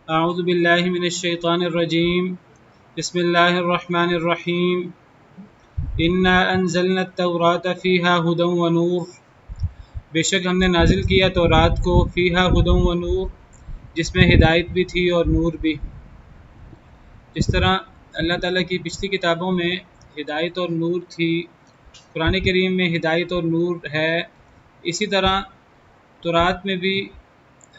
اعوذ باللہ من الشیطان الرجیم بسم اللہ الرحمن الرحیم انا انزلنا التوراۃ فیہا ھدی ونور، بے شک ہم نے نازل کیا تورات کو فیہا ھدی ونور، جس میں ہدایت بھی تھی اور نور بھی۔ جس طرح اللہ تعالیٰ کی پچھلی کتابوں میں ہدایت اور نور تھی، قرآن کریم میں ہدایت اور نور ہے، اسی طرح تورات میں بھی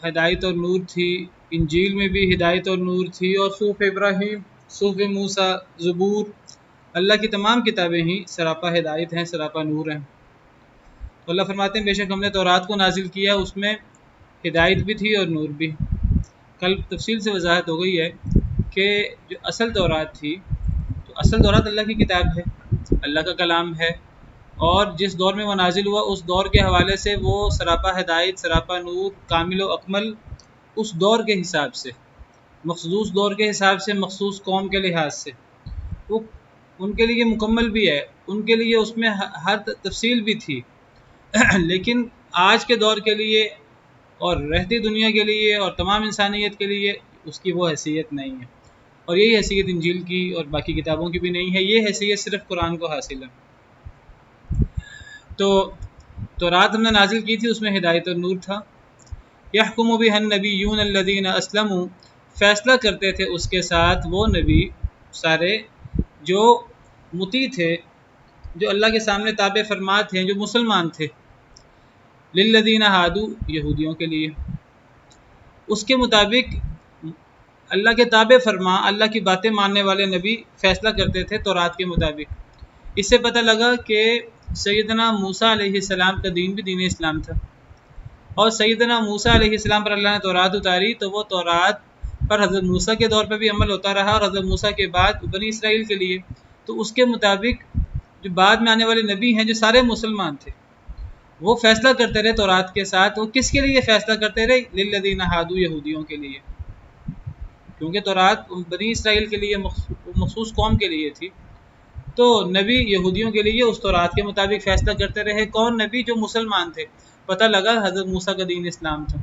ہدایت اور نور تھی، انجیل میں بھی ہدایت اور نور تھی، اور صحف ابراہیم، صحف موسیٰ، زبور، اللہ کی تمام کتابیں ہی سراپا ہدایت ہیں، سراپا نور ہیں۔ تو اللہ فرماتے ہیں بے شک ہم نے تورات کو نازل کیا، اس میں ہدایت بھی تھی اور نور بھی۔ کل تفصیل سے وضاحت ہو گئی ہے کہ جو اصل تورات تھی، تو اصل تورات اللہ کی کتاب ہے، اللہ کا کلام ہے، اور جس دور میں وہ نازل ہوا اس دور کے حوالے سے وہ سراپا ہدایت، سراپا نور، کامل و اکمل اس دور کے حساب سے، مخصوص دور کے حساب سے، مخصوص قوم کے لحاظ سے وہ ان کے لیے مکمل بھی ہے، ان کے لیے اس میں ہر تفصیل بھی تھی لیکن آج کے دور کے لیے اور رہتی دنیا کے لیے اور تمام انسانیت کے لیے اس کی وہ حیثیت نہیں ہے، اور یہی حیثیت انجیل کی اور باقی کتابوں کی بھی نہیں ہے، یہ حیثیت صرف قرآن کو حاصل ہے۔ تو رات ہم نے نازل کی تھی، اس میں ہدایت اور نور تھا۔ یحکم بها النبیون الذین اسلموا، فیصلہ کرتے تھے اس کے ساتھ وہ نبی سارے جو مطیع تھے، جو اللہ کے سامنے تابع فرما تھے، جو مسلمان تھے، للذین ہادوا، یہودیوں کے لیے، اس کے مطابق اللہ کے تابع فرما، اللہ کی باتیں ماننے والے نبی فیصلہ کرتے تھے تورات کے مطابق۔ اس سے پتہ لگا کہ سیدنا موسیٰ علیہ السلام کا دین بھی دین اسلام تھا، اور سیدنا موسیٰ علیہ السلام پر اللہ نے تورات اتاری، تو وہ تورات پر حضرت موسیٰ کے دور پہ بھی عمل ہوتا رہا، اور حضرت موسیٰ کے بعد بنی اسرائیل کے لیے، تو اس کے مطابق جو بعد میں آنے والے نبی ہیں جو سارے مسلمان تھے وہ فیصلہ کرتے رہے تورات کے ساتھ۔ وہ کس کے لیے فیصلہ کرتے رہے؟ للذین ہادوا، یہودیوں کے لیے، کیونکہ تورات بنی اسرائیل کے لیے مخصوص قوم کے لیے تھی، تو نبی یہودیوں کے لیے اس تورات کے مطابق فیصلہ کرتے رہے۔ کون نبی؟ جو مسلمان تھے۔ پتہ لگا حضرت موسیٰ کا دین اسلام تھا۔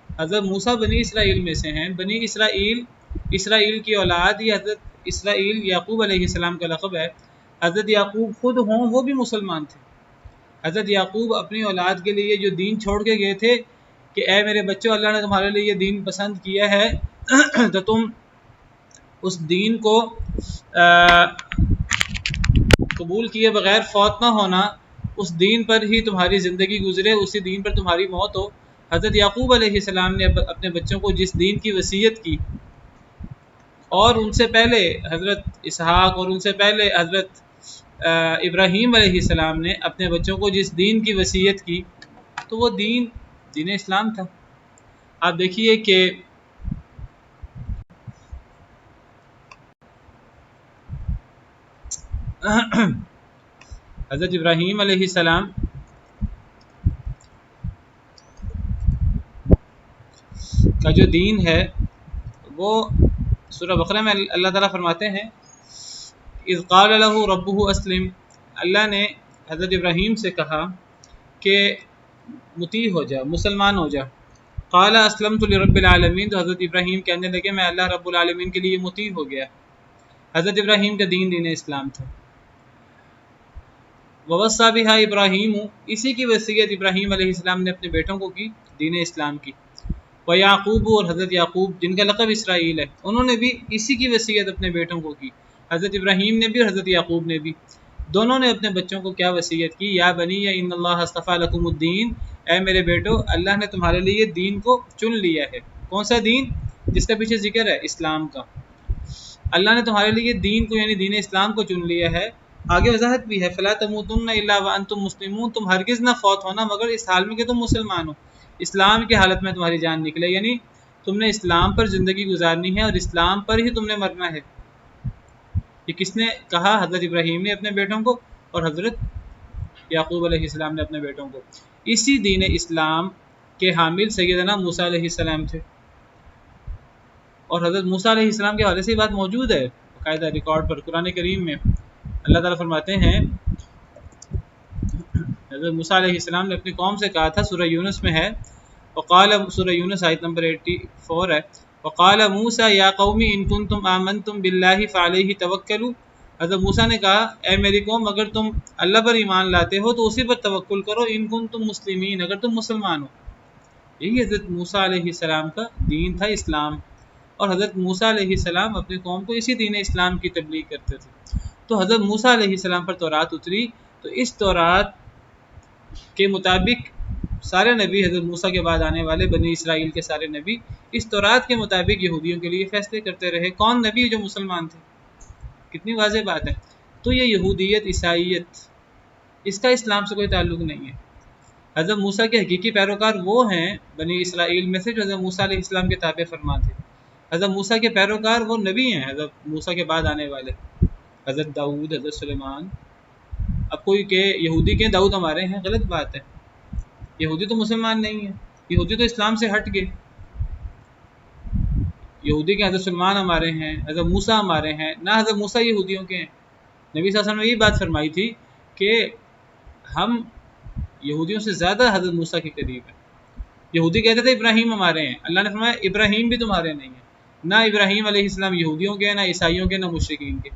حضرت موسیٰ بنی اسرائیل میں سے ہیں، بنی اسرائیل کی اولاد، یہ حضرت اسرائیل یعقوب علیہ السلام کا لقب ہے۔ حضرت یعقوب خود ہوں وہ بھی مسلمان تھے۔ حضرت یعقوب اپنی اولاد کے لیے جو دین چھوڑ کے گئے تھے کہ اے میرے بچوں، اللہ نے تمہارے لیے یہ دین پسند کیا ہے تو تم اس دین کو قبول کیے بغیر فوت نہ ہونا، اس دین پر ہی تمہاری زندگی گزرے، اسی دین پر تمہاری موت ہو۔ حضرت یعقوب علیہ السلام نے اپنے بچوں کو جس دین کی وصیت کی، اور ان سے پہلے حضرت اسحاق اور ان سے پہلے حضرت ابراہیم علیہ السلام نے اپنے بچوں کو جس دین کی وصیت کی، تو وہ دین اسلام تھا۔ آپ دیکھیے کہ حضرت ابراہیم علیہ السلام کا جو دین ہے وہ سورہ بقرہ میں اللہ تعالیٰ فرماتے ہیں اذ قال له ربه اسلم، اللہ نے حضرت ابراہیم سے کہا کہ مطیع ہو جا، مسلمان ہو جا۔ قال اسلمت لرب العالمین، تو حضرت ابراہیم کہنے لگے میں اللہ رب العالمین کے لیے مطیع ہو گیا۔ حضرت ابراہیم کا دین اسلام تھا۔ ووصى بها ابراہیم، اسی کی وصیت ابراہیم علیہ السلام نے اپنے بیٹوں کو کی، دین اسلام کی۔ ویعقوب، اور حضرت یعقوب جن کا لقب اسرائیل ہے، انہوں نے بھی اسی کی وصیت اپنے بیٹوں کو کی۔ حضرت ابراہیم نے بھی اور حضرت یعقوب نے بھی، دونوں نے اپنے بچوں کو کیا وصیت کی؟ یا بنی ان اللہ اصطفیٰ لکم الدین، اے میرے بیٹو، اللہ نے تمہارے لیے دین کو چن لیا ہے۔ کون سا دین؟ جس کا پیچھے ذکر ہے، اسلام کا۔ اللہ نے تمہارے لیے دین کو، یعنی دین اسلام کو چن لیا ہے۔ آگے وضاحت بھی ہے، فلا تموتن الا وانتم مسلمون، تم ہرگز نہ فوت ہونا مگر اس حال میں کہ تم مسلمان ہو، اسلام کی حالت میں تمہاری جان نکلے، یعنی تم نے اسلام پر زندگی گزارنی ہے اور اسلام پر ہی تم نے مرنا ہے۔ یہ کس نے کہا؟ حضرت ابراہیم نے اپنے بیٹوں کو، اور حضرت یعقوب علیہ السلام نے اپنے بیٹوں کو۔ اسی دین اسلام کے حامل سیدنا موسیٰ علیہ السلام تھے، اور حضرت موسیٰ علیہ السلام کے حوالے سے یہ بات موجود ہے باقاعدہ ریکارڈ پر قرآن کریم میں۔ اللہ تعالیٰ فرماتے ہیں حضرت موسیٰ علیہ السلام نے اپنی قوم سے کہا تھا، سورہ یونس میں ہے، وقال، سورہ یونس آیت نمبر 84 ہے، وقال موسیٰ یا قومی ان کنتم آمنتم باللہ فعلیہ توکلوا، حضرت موسیٰ نے کہا اے میری قوم اگر تم اللہ پر ایمان لاتے ہو تو اسی پر توکل کرو، ان کنتم مسلمین، اگر تم مسلمان ہو۔ یہی حضرت موسیٰ علیہ السلام کا دین تھا، اسلام، اور حضرت موسیٰ علیہ السلام اپنی قوم کو اسی دین اسلام کی تبلیغ کرتے تھے۔ تو حضرت موسیٰ علیہ السلام پر تورات اتری، تو اس تورات کے مطابق سارے نبی، حضرت موسیٰ کے بعد آنے والے بنی اسرائیل کے سارے نبی اس تورات کے مطابق یہودیوں کے لیے فیصلے کرتے رہے۔ کون نبی؟ جو مسلمان تھے۔ کتنی واضح بات ہے۔ تو یہ یہودیت، عیسائیت، اس کا اسلام سے کوئی تعلق نہیں ہے۔ حضرت موسیٰ کے حقیقی پیروکار وہ ہیں بنی اسرائیل میں سے جو حضرت موسیٰ علیہ السلام کے تابع فرما تھے۔ حضرت موسیٰ کے پیروکار وہ نبی ہیں، حضرت موسیٰ کے بعد آنے والے، حضرت داؤد، حضرت سلیمان۔ اب کوئی کہ یہودی کے داؤد ہمارے ہیں، غلط بات ہے۔ یہودی تو مسلمان نہیں ہے، یہودی تو اسلام سے ہٹ گئے۔ یہودی کے حضرت سلیمان ہمارے ہیں، حضرت موسیٰ ہمارے ہیں، نہ حضرت موسیٰ یہودیوں کے ہیں۔ نبی صلی اللہ علیہ وسلم نے یہی بات فرمائی تھی کہ ہم یہودیوں سے زیادہ حضرت موسیٰ کے قریب ہیں۔ یہودی کہتے تھے ابراہیم ہمارے ہیں، اللہ نے فرمایا ابراہیم بھی تمہارے نہیں ہیں۔ نہ ابراہیم علیہ السلام یہودیوں کے، نہ عیسائیوں کے، نہ مشرکین کے،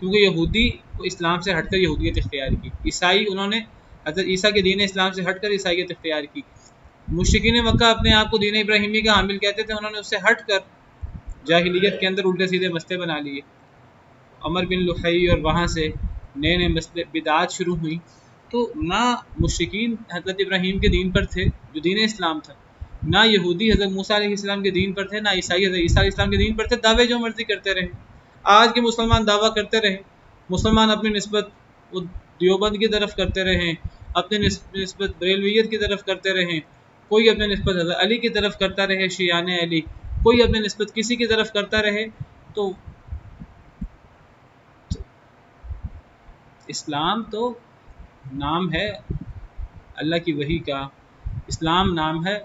کیونکہ یہودی کو اسلام سے ہٹ کر یہودیت اختیار کی، عیسائی انہوں نے حضرت عیسیٰ کے دین اسلام سے ہٹ کر عیسائیت اختیار کی۔ مشرکین مکہ اپنے آپ کو دین ابراہیمی کا حامل کہتے تھے، انہوں نے اس سے ہٹ کر جاہلیت کے اندر الٹے سیدھے مسئلے بنا لیے، عمر بن لحی، اور وہاں سے نئے نئے مسئلے بدعات شروع ہوئیں۔ تو نہ مشرکین حضرت ابراہیم کے دین پر تھے جو دین اسلام تھا، نہ یہودی حضرت موسیٰ علیہ السلام کے دین پر تھے، نہ عیسائی حضرت عیسیٰ علیہ السلام کے دین پر تھے۔ دعوے جو مرضی کرتے رہے، آج کے مسلمان دعویٰ کرتے رہے، مسلمان اپنی نسبت وہ دیوبند کی طرف کرتے رہیں، اپنی نسبت بریلویت کی طرف کرتے رہیں، کوئی اپنی نسبت حضرت علی کی طرف کرتا رہے، شیعان علی، کوئی اپنی نسبت کسی کی طرف کرتا رہے۔ تو اسلام تو نام ہے اللہ کی وحی کا، اسلام نام ہے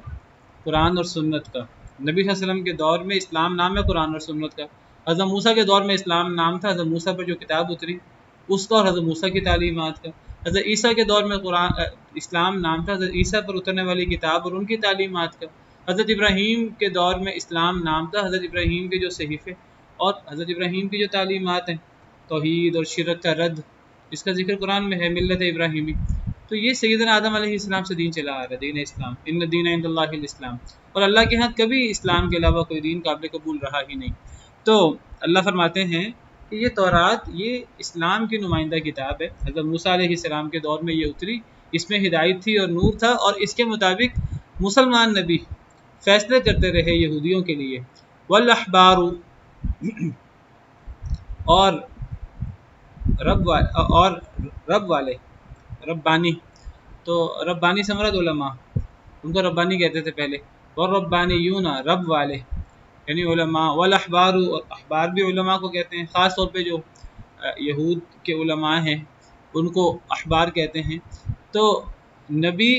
قرآن اور سنت کا۔ نبی صلی اللہ علیہ وسلم کے دور میں اسلام نام ہے قرآن اور سنت کا۔ حضرت موسیٰ کے دور میں اسلام نام تھا حضرت موسیٰ پر جو کتاب اتری اس کا اور حضرت موسیٰ کی تعلیمات کا۔ حضرت عیسیٰ کے دور میں اسلام نام تھا حضرت عیسیٰ پر اترنے والی کتاب اور ان کی تعلیمات کا۔ حضرت ابراہیم کے دور میں اسلام نام تھا حضرت ابراہیم کے جو صحیفے اور حضرت ابراہیم کی جو تعلیمات ہیں، توحید اور شرک کا رد، اس کا ذکر قرآن میں ہے، ملت ابراہیمی۔ تو یہ سیدنا آدم علیہ السلام سے دین چلا آ رہا ہے، دین اسلام، ان الدین عند اللہ الاسلام، اور اللہ کے ہاں کبھی اسلام کے علاوہ کوئی دین قابل قبول رہا ہی نہیں۔ تو اللہ فرماتے ہیں کہ یہ تورات یہ اسلام کی نمائندہ کتاب ہے، حضرت موسیٰ علیہ السلام کے دور میں یہ اتری، اس میں ہدایت تھی اور نور تھا، اور اس کے مطابق مسلمان نبی فیصلے کرتے رہے یہودیوں کے لیے۔ والاحبار، اور رب والے، ربانی، تو ربانی سے مراد علماء، ان کو ربانی کہتے تھے پہلے، اور ربانیون، رب والے یعنی علماء، والاحبار، اور احبار بھی علماء کو کہتے ہیں، خاص طور پہ جو یہود کے علماء ہیں ان کو احبار کہتے ہیں۔ تو نبی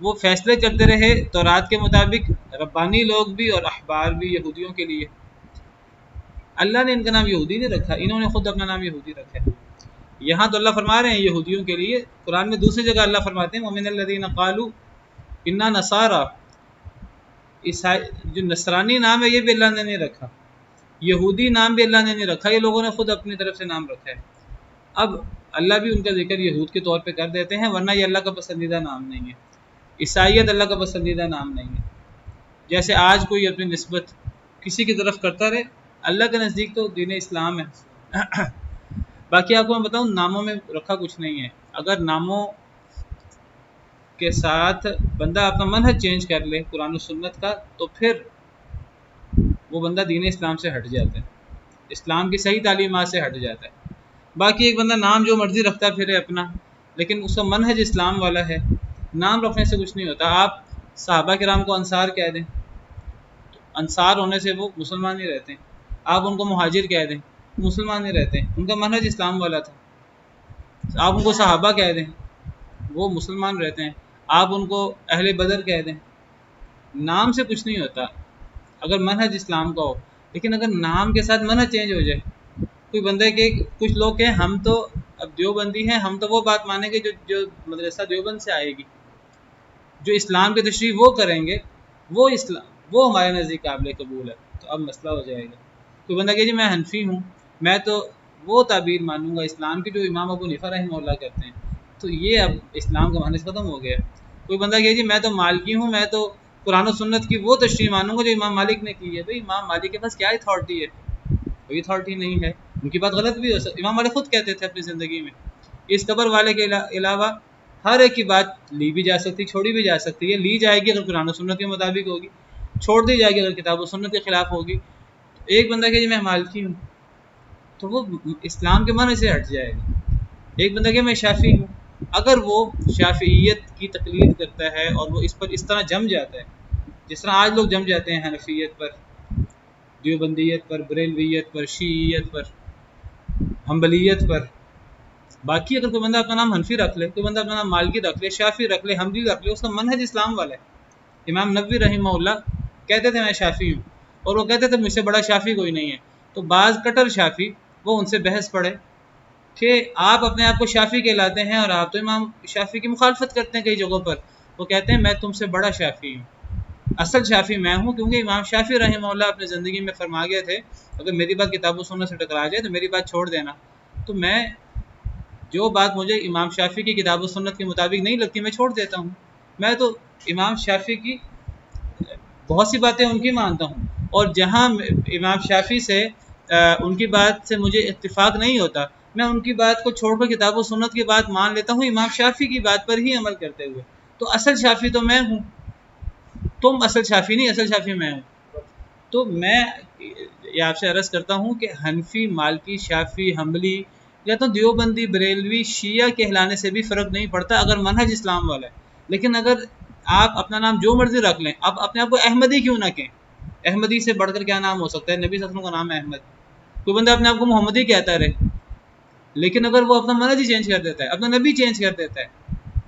وہ فیصلے کرتے رہے تورات کے مطابق، ربانی لوگ بھی اور احبار بھی یہودیوں کے لیے۔ اللہ نے ان کا نام یہودی نہیں رکھا، انہوں نے خود اپنا نام یہودی رکھا ہے۔ یہاں تو اللہ فرما رہے ہیں یہودیوں کے لیے، قرآن میں دوسری جگہ اللہ فرماتے ہیں وَمِنَ الَّذِينَ قَالُوا إِنَّا نَصَارَى، جو نصرانی نام ہے یہ بھی اللہ نے نہیں رکھا، یہودی نام بھی اللہ نے نہیں رکھا، یہ لوگوں نے خود اپنی طرف سے نام رکھا ہے۔ اب اللہ بھی ان کا ذکر یہود کے طور پہ کر دیتے ہیں، ورنہ یہ اللہ کا پسندیدہ نام نہیں ہے۔ عیسائیت اللہ کا پسندیدہ نام نہیں ہے۔ جیسے آج کوئی اپنی نسبت کسی کی طرف کرتا رہے، اللہ کے نزدیک تو دین اسلام ہے۔ باقی آپ کو میں بتاؤں ناموں میں رکھا کچھ نہیں ہے، اگر ناموں کے ساتھ بندہ اپنا منہج چینج کر لے قرآن و سنت کا، تو پھر وہ بندہ دین اسلام سے ہٹ جاتا ہے، اسلام کی صحیح تعلیمات سے ہٹ جاتا ہے۔ باقی ایک بندہ نام جو مرضی رکھتا پھرے اپنا، لیکن اس کا منہج اسلام والا ہے، نام رکھنے سے کچھ نہیں ہوتا۔ آپ صحابہ کرام کو انصار کہہ دیں، انصار ہونے سے وہ مسلمان نہیں رہتے، آپ ان کو مہاجر کہہ دیں مسلمان نہیں رہتے، ان کا منہج اسلام والا تھا۔ آپ ان کو صحابہ کہہ دیں وہ مسلمان رہتے ہیں، آپ ان کو اہل بدر کہہ دیں، نام سے کچھ نہیں ہوتا اگر منہج اسلام کا ہو۔ لیکن اگر نام کے ساتھ منہج چینج ہو جائے، کوئی بندے کے کچھ لوگ کہیں ہم تو اب دیوبندی ہیں، ہم تو وہ بات مانیں گے جو مدرسہ دیوبند سے آئے گی، جو اسلام کی تشریح وہ کریں گے، وہ اسلام وہ ہمارے نزدیک قابل قبول ہے۔ تو اب مسئلہ ہو جائے گا، کوئی بندہ کہ جی میں حنفی ہوں، میں تو وہ تعبیر مانوں گا اسلام کی جو امام ابو حنیفہ رحمہ اللہ کرتے ہیں، تو یہ اب اسلام کا معنی ختم ہو گیا۔ کوئی بندہ کہ جی میں تو مالکی ہوں، میں تو قرآن و سنت کی وہ تشریح مانوں گا جو امام مالک نے کی ہے۔ بھئی امام مالک کے پاس کیا اتھارٹی ہے؟ کوئی اتھارٹی نہیں ہے، ان کی بات غلط بھی ہو سکتی، امام مالک خود کہتے تھے اپنی زندگی میں اس قبر والے کے علاوہ ہر ایک کی بات لی بھی جا سکتی، چھوڑی بھی جا سکتی ہے۔ لی جائے گی اگر قرآن و سنت کے مطابق ہوگی، چھوڑ دی جائے گی اگر کتاب و سنت کے خلاف ہوگی۔ ایک بندہ کہ جی میں مالکی ہوں تو وہ اسلام کے معنی سے ہٹ جائے گا۔ ایک بندہ کہ میں شافعی ہوں، اگر وہ شافعیت کی تقلید کرتا ہے اور وہ اس پر اس طرح جم جاتا ہے جس طرح آج لوگ جم جاتے ہیں حنفیت پر، دیوبندیت پر، بریلویت پر، شیعیت پر، حنبلیت پر۔ باقی اگر کوئی بندہ اپنا نام حنفی رکھ لے، کوئی بندہ اپنا نام مالکی رکھ لے، شافعی رکھ لے، حنبلی رکھ لے، اس کا منہج اسلام والا ہے۔ امام نبوی رحمہ اللہ کہتے تھے میں شافعی ہوں، اور وہ کہتے تھے مجھ سے بڑا شافعی کوئی نہیں ہے۔ تو بعض کٹر شافعی وہ ان سے بحث پڑے کہ آپ اپنے آپ کو شافعی کہلاتے ہیں اور آپ تو امام شافعی کی مخالفت کرتے ہیں کئی جگہوں پر۔ وہ کہتے ہیں میں تم سے بڑا شافعی ہوں، اصل شافعی میں ہوں، کیونکہ امام شافعی رحمہ اللہ اپنے زندگی میں فرما گئے تھے اگر میری بات کتاب و سنت سے ٹکرا جائے تو میری بات چھوڑ دینا۔ تو میں جو بات مجھے امام شافعی کی کتاب و سنت کے مطابق نہیں لگتی میں چھوڑ دیتا ہوں۔ میں تو امام شافعی کی بہت سی باتیں ان کی مانتا ہوں، اور جہاں امام شافعی سے ان کی بات سے مجھے اتفاق نہیں ہوتا میں ان کی بات کو چھوڑ کر کتاب و سنت کی بات مان لیتا ہوں امام شافعی کی بات پر ہی عمل کرتے ہوئے۔ تو اصل شافعی تو میں ہوں، تم اصل شافعی نہیں، اصل شافعی میں ہوں۔ تو میں یہ آپ سے عرض کرتا ہوں کہ حنفی، مالکی، شافعی، حنبلی یا تو دیوبندی، بریلوی، شیعہ کہلانے سے بھی فرق نہیں پڑتا اگر منہج اسلام والا ہے۔ لیکن اگر آپ اپنا نام جو مرضی رکھ لیں، آپ اپنے آپ کو احمدی کیوں نہ کہیں؟ احمدی سے بڑھ کر کیا نام ہو سکتا ہے؟ نبی صلی اللہ علیہ وسلم کا نام ہے احمد۔ کوئی بندہ اپنے آپ کو محمدی کہتا رہے، لیکن اگر وہ اپنا منہج ہی چینج کر دیتا ہے، اپنا نبی چینج کر دیتا ہے،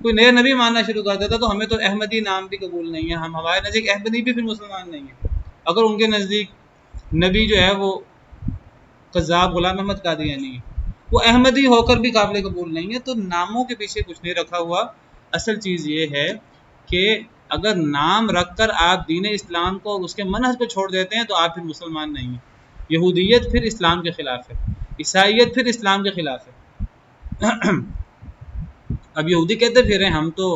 کوئی نیا نبی ماننا شروع کر دیتا تو ہمیں تو احمدی نام بھی قبول نہیں ہے، ہمارے نزدیک احمدی بھی پھر مسلمان نہیں ہے۔ اگر ان کے نزدیک نبی جو ہے وہ قذاب غلام احمد قادیانی ہے، وہ احمدی ہو کر بھی قابل قبول نہیں ہے۔ تو ناموں کے پیچھے کچھ نہیں رکھا ہوا، اصل چیز یہ ہے کہ اگر نام رکھ کر آپ دین اسلام کو اور اس کے منہج کو چھوڑ دیتے ہیں تو آپ پھر مسلمان نہیں ہیں۔ یہودیت پھر اسلام کے خلاف ہے، عیسائیت پھر اسلام کے خلاف ہے۔ اب یہودی کہتے پھر ہم تو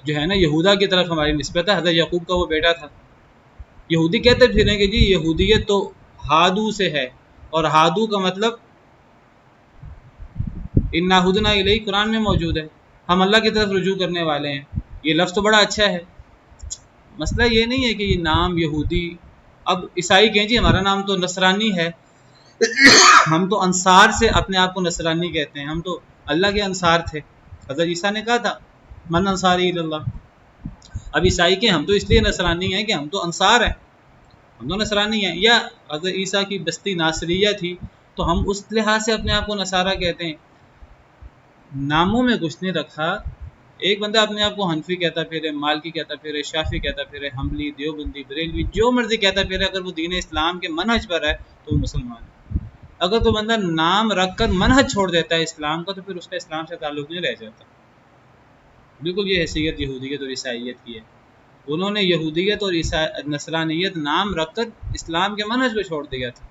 جو ہے نا یہودا کی طرف ہماری نسبت ہے، حضرت یعقوب کا وہ بیٹا تھا۔ یہودی کہتے پھریں کہ جی یہودیت تو ہادو سے ہے، اور ہادو کا مطلب انا ہدنا الیہ قرآن میں موجود ہے، ہم اللہ کی طرف رجوع کرنے والے ہیں۔ یہ لفظ تو بڑا اچھا ہے۔ مسئلہ یہ نہیں ہے کہ یہ نام یہودی، اب عیسائی کہیں جی ہمارا نام تو نصرانی ہے، ہم تو انصار سے اپنے آپ کو نصرانی کہتے ہیں، ہم تو اللہ کے انصار تھے۔ حضرت عیسیٰ نے کہا تھا من انصاری اللہ۔ اب عیسائی کے ہم تو اس لیے نصرانی ہیں کہ ہم تو انصار ہیں، ہم تو نصرانی ہیں، یا حضرت عیسیٰ کی بستی ناصریہ تھی تو ہم اس لحاظ سے اپنے آپ کو نصارہ کہتے ہیں۔ ناموں میں کچھ نہیں رکھا۔ ایک بندہ اپنے آپ کو حنفی کہتا پھرے، مالکی کہتا پھرے، شافعی کہتا پھرے، حنبلی، دیوبندی، بریلوی، جو مرضی کہتا پھرے، اگر وہ دین اسلام کے منہج پر ہے تو وہ مسلمان ہے۔ اگر کوئی بندہ نام رکھ کر منہج چھوڑ دیتا ہے اسلام کا تو پھر اس کا اسلام سے تعلق نہیں رہ جاتا۔ بالکل یہ حیثیت یہودیت اور عیسائیت کی ہے۔ انہوں نے یہودیت اور نصرانیت نام رکھ کر اسلام کے منہج کو چھوڑ دیا تھا۔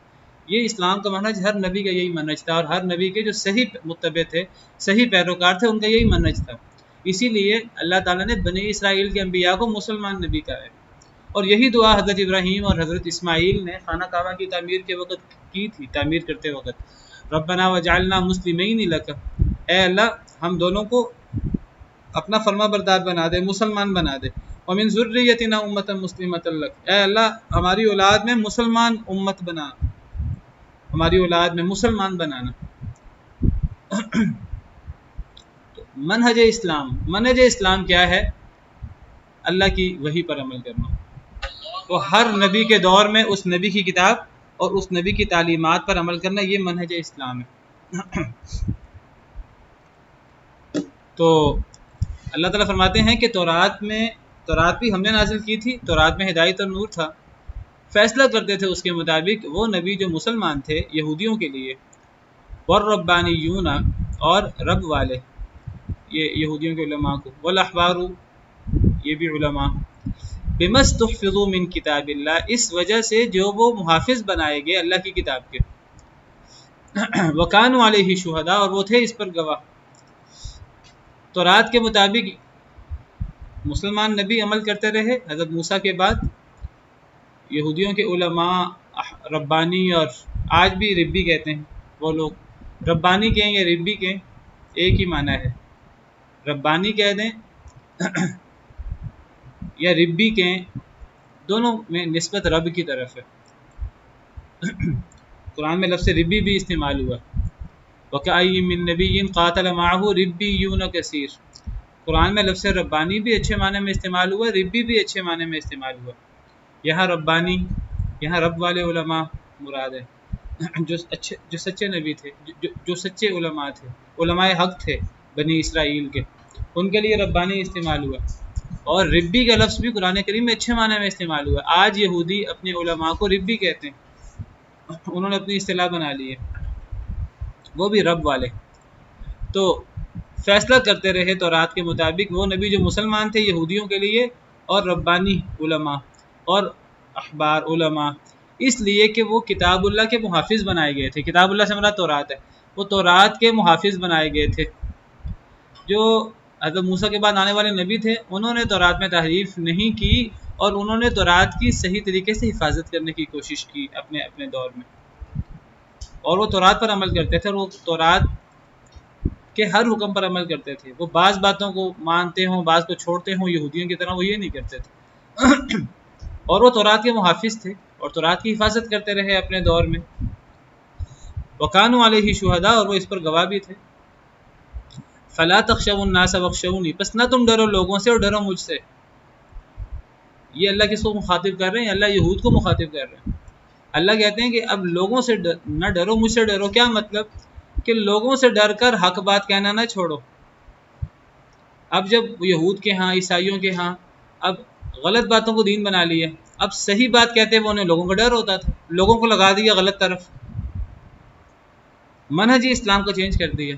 یہ اسلام کا منہج ہر نبی کا یہی منہج تھا، اور ہر نبی کے جو صحیح متبع تھے، صحیح پیروکار تھے، ان کا یہی منہج تھا۔ اسی لیے اللہ تعالیٰ نے بنی اسرائیل کے انبیاء کو مسلمان نبی کہا ہے، اور یہی دعا حضرت ابراہیم اور حضرت اسماعیل نے خانہ کعبہ کی تعمیر کے وقت کی تھی، تعمیر کرتے وقت ربنا وجعلنا مسلمین لک، اے اللہ ہم دونوں کو اپنا فرما بردار بنا دے، مسلمان بنا دے، ومن ذریتنا امۃ مسلمۃ لک، اے اللہ ہماری اولاد میں مسلمان امت بنا، ہماری اولاد میں مسلمان بنانا۔ منہج اسلام کیا ہے؟ اللہ کی وحی پر عمل کرنا۔ تو ہر نبی کے دور میں اس نبی کی کتاب اور اس نبی کی تعلیمات پر عمل کرنا، یہ منہج اسلام ہے۔ تو اللہ تعالیٰ فرماتے ہیں کہ تورات بھی ہم نے نازل کی تھی، تورات میں ہدایت اور نور تھا، فیصلہ کرتے تھے اس کے مطابق وہ نبی جو مسلمان تھے یہودیوں کے لیے، والربانیون اور رب والے، یہ یہودیوں کے علماء کو، والاحبار یہ بھی علماء، بمستحفظوا من کتاب اللہ، اس وجہ سے جو وہ محافظ بنائے گئے اللہ کی کتاب کے، وکانوا علیہ شہداء، اور وہ تھے اس پر گواہ۔ تورات کے مطابق مسلمان نبی عمل کرتے رہے حضرت موسیٰ کے بعد۔ یہودیوں کے علماء ربانی، اور آج بھی ربی کہتے ہیں وہ لوگ، ربانی کہیں یا ربی کہیں ایک ہی معنی ہے، ربانی کہہ دیں یا ربی کہیں، دونوں میں نسبت رب کی طرف ہے۔ قرآن میں لفظ ربی بھی استعمال ہوا، وَكَأَيٍّ مِّن نَبِيٍّ قَاتَلَ مَعَهُ رِبِّيُّونَ كَثِيرٌ۔ قرآن میں لفظ ربانی بھی اچھے معنی میں استعمال ہوا، ربی بھی اچھے معنی میں استعمال ہوا۔ یہاں ربانی، یہاں رب والے علماء مراد ہے، جو سچے نبی تھے، جو سچے علماء تھے، علماء حق تھے بنی اسرائیل کے، ان کے لیے ربانی استعمال ہوا۔ اور ربی کا لفظ بھی قرآن کریم میں اچھے معنی میں استعمال ہوا۔ آج یہودی اپنے علماء کو ربی کہتے ہیں، انہوں نے اپنی اصطلاح بنا لی ہے، وہ بھی رب والے۔ تو فیصلہ کرتے رہے تورات کے مطابق وہ نبی جو مسلمان تھے یہودیوں کے لیے، اور ربانی علماء اور احبار علماء، اس لیے کہ وہ کتاب اللہ کے محافظ بنائے گئے تھے۔ کتاب اللہ سے مراد تورات ہے، وہ تورات کے محافظ بنائے گئے تھے۔ جو حضرت موسیٰ کے بعد آنے والے نبی تھے، انہوں نے تورات میں تحریف نہیں کی، اور انہوں نے تورات کی صحیح طریقے سے حفاظت کرنے کی کوشش کی اپنے دور میں، اور وہ تورات پر عمل کرتے تھے، اور وہ تورات کے ہر حکم پر عمل کرتے تھے۔ وہ بعض باتوں کو مانتے ہوں، بعض کو چھوڑتے ہوں، یہودیوں کی طرح وہ یہ نہیں کرتے تھے۔ اور وہ تورات کے محافظ تھے، اور تورات کی حفاظت کرتے رہے اپنے دور میں۔ وَكَانُوا عَلَيْهِ شُهَدَاءَ، اور وہ اس پر گواہ بھی تھے۔ فَلَا تَخْشَوُا النَّاسَ وَاخْشَوْنِي، پس نہ تم ڈرو لوگوں سے اور ڈرو مجھ سے۔ یہ اللہ کس کو مخاطب کر رہے ہیں؟ اللہ یہود کو مخاطب کر رہے ہیں۔ اللہ کہتے ہیں کہ اب لوگوں سے نہ ڈرو، مجھ سے ڈرو۔ کیا مطلب؟ کہ لوگوں سے ڈر کر حق بات کہنا نہ چھوڑو۔ اب جب یہود کے ہاں، عیسائیوں کے ہاں اب غلط باتوں کو دین بنا لیا، اب صحیح بات کہتے وہ انہیں لوگوں کا ڈر ہوتا تھا، لوگوں کو لگا دیا غلط طرف، منہج اسلام کو چینج کر دیا۔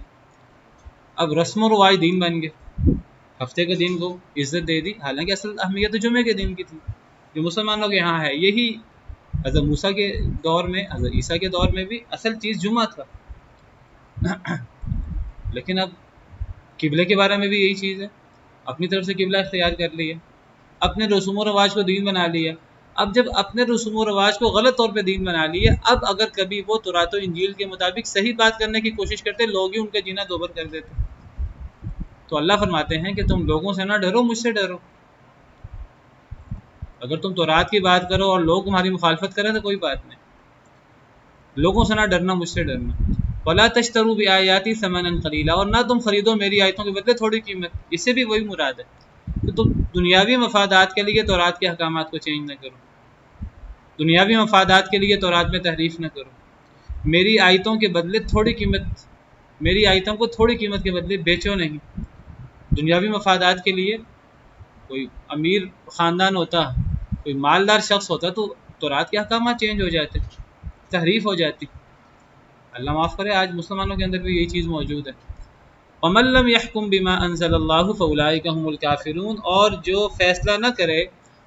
اب رسم و رواج دین بن گئے، ہفتے کے دن کو عزت دے دی، حالانکہ اصل اہمیت جمعے کے دن کی تھی جو مسلمانوں کے یہاں ہے۔ یہی حضرت موسیٰ کے دور میں، حضرت عیسیٰ کے دور میں بھی اصل چیز جمعہ تھا۔ لیکن اب قبلے کے بارے میں بھی یہی چیز ہے، اپنی طرف سے قبلہ اختیار کر لیا، اپنے رسوم و رواج کو دین بنا لیا۔ اب جب اپنے رسوم و رواج کو غلط طور پہ دین بنا لیا، اب اگر کبھی وہ تورات و انجیل کے مطابق صحیح بات کرنے کی کوشش کرتے، لوگ ہی ان کا جینا دوبر کر دیتے۔ تو اللہ فرماتے ہیں کہ تم لوگوں سے نہ ڈرو، مجھ سے ڈرو۔ اگر تم تورات کی بات کرو اور لوگ تمہاری مخالفت کریں تو کوئی بات نہیں، لوگوں سے نہ ڈرنا، مجھ سے ڈرنا۔ وَلَا تَشْتَرُوا بِآيَاتِي ثَمَنًا قَلِيلًا، اور نہ تم خریدو میری آیتوں کے بدلے تھوڑی قیمت۔ اس سے بھی وہی مراد ہے کہ تم دنیاوی مفادات کے لیے تورات کے احکامات کو چینج نہ کرو، دنیاوی مفادات کے لیے تورات میں تحریف نہ کرو، میری آیتوں کے بدلے تھوڑی قیمت، میری آیتوں کو تھوڑی قیمت کے بدلے بیچو نہیں۔ دنیاوی مفادات کے لیے کوئی امیر خاندان ہوتا، کوئی مالدار شخص ہوتا تو تورات کے احکامات چینج ہو جاتے، تحریف ہو جاتی۔ اللہ معاف کرے، آج مسلمانوں کے اندر بھی یہی چیز موجود ہے۔ وَمَن لَّمْ يَحْكُم بِمَا أَنزَلَ اللَّهُ فَأُولَٰئِكَ هُمُ الْكَافِرُونَ، اور جو فیصلہ نہ کرے